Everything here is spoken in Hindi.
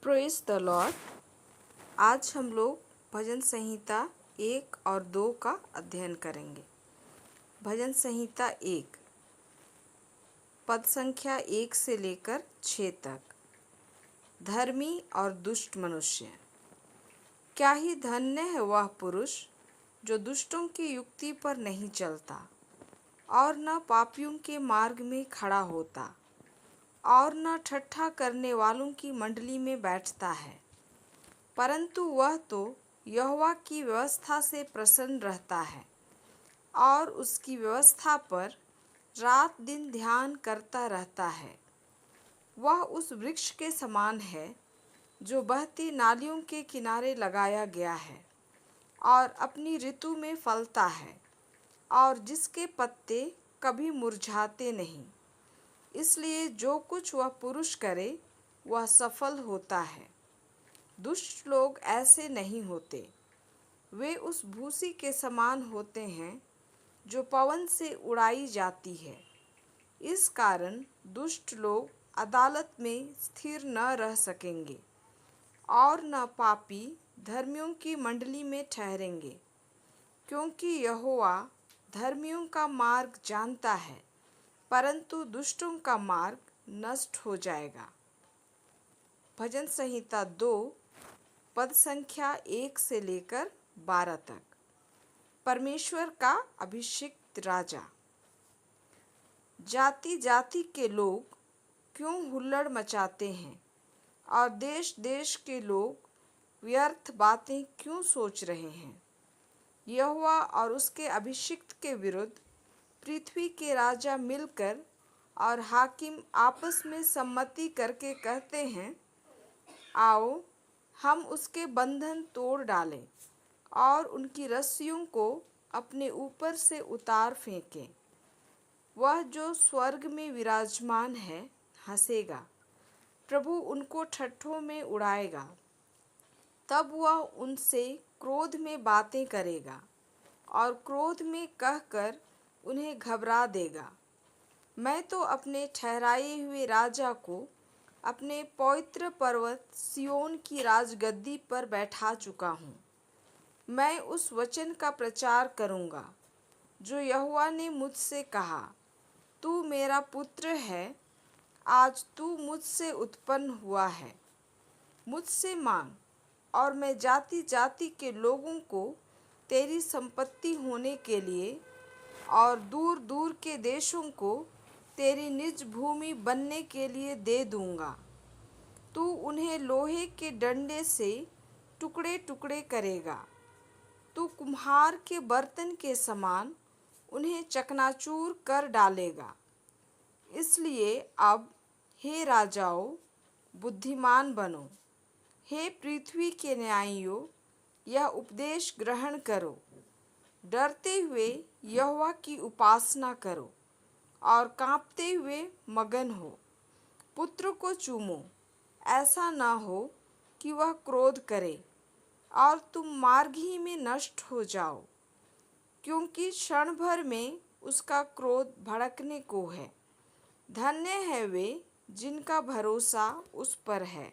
Praise the Lord. आज हम लोग भजन संहिता 1 और 2 का अध्ययन करेंगे। भजन संहिता 1 पद संख्या 1 से लेकर 6 तक। धर्मी और दुष्ट मनुष्य। क्या ही धन्य है वह पुरुष जो दुष्टों की युक्ति पर नहीं चलता और न पापियों के मार्ग में खड़ा होता और न ठट्ठा करने वालों की मंडली में बैठता है, परंतु वह तो यहोवा की व्यवस्था से प्रसन्न रहता है और उसकी व्यवस्था पर रात दिन ध्यान करता रहता है। वह उस वृक्ष के समान है जो बहती नालियों के किनारे लगाया गया है और अपनी ऋतु में फलता है और जिसके पत्ते कभी मुरझाते नहीं। इसलिए जो कुछ वह पुरुष करे वह सफल होता है। दुष्ट लोग ऐसे नहीं होते, वे उस भूसी के समान होते हैं जो पवन से उड़ाई जाती है। इस कारण दुष्ट लोग अदालत में स्थिर न रह सकेंगे और न पापी धर्मियों की मंडली में ठहरेंगे, क्योंकि यहोवा धर्मियों का मार्ग जानता है, परंतु दुष्टों का मार्ग नष्ट हो जाएगा। भजन संहिता 2 पद संख्या 1 से लेकर 12 तक। परमेश्वर का अभिषिक्त राजा। जाति जाति के लोग क्यों हुल्लड़ मचाते हैं और देश देश के लोग व्यर्थ बातें क्यों सोच रहे हैं। यहोवा और उसके अभिषिक्त के विरुद्ध पृथ्वी के राजा मिलकर और हाकिम आपस में सम्मति करके कहते हैं, आओ हम उसके बंधन तोड़ डालें और उनकी रस्सियों को अपने ऊपर से उतार फेंकें। वह जो स्वर्ग में विराजमान है हंसेगा, प्रभु उनको ठट्ठों में उड़ाएगा। तब वह उनसे क्रोध में बातें करेगा और क्रोध में कहकर उन्हें घबरा देगा। मैं तो अपने ठहराए हुए राजा को अपने पवित्र पर्वत सिय्योन की राजगद्दी पर बैठा चुका हूँ। मैं उस वचन का प्रचार करूँगा जो यहोवा ने मुझसे कहा, तू मेरा पुत्र है, आज तू मुझसे उत्पन्न हुआ है। मुझसे मांग और मैं जाति जाति के लोगों को तेरी संपत्ति होने के लिए और दूर दूर के देशों को तेरी निज भूमि बनने के लिए दे दूंगा। तू उन्हें लोहे के डंडे से टुकड़े टुकड़े करेगा। तू कुम्हार के बर्तन के समान उन्हें चकनाचूर कर डालेगा। इसलिए अब हे राजाओं, बुद्धिमान बनो। हे पृथ्वी के न्यायियों, यह उपदेश ग्रहण करो। डरते हुए यहोवा की उपासना करो और कांपते हुए मगन हो। पुत्र को चूमो, ऐसा न हो कि वह क्रोध करे और तुम मार्ग ही में नष्ट हो जाओ, क्योंकि क्षण भर में उसका क्रोध भड़कने को है। धन्य है वे जिनका भरोसा उस पर है।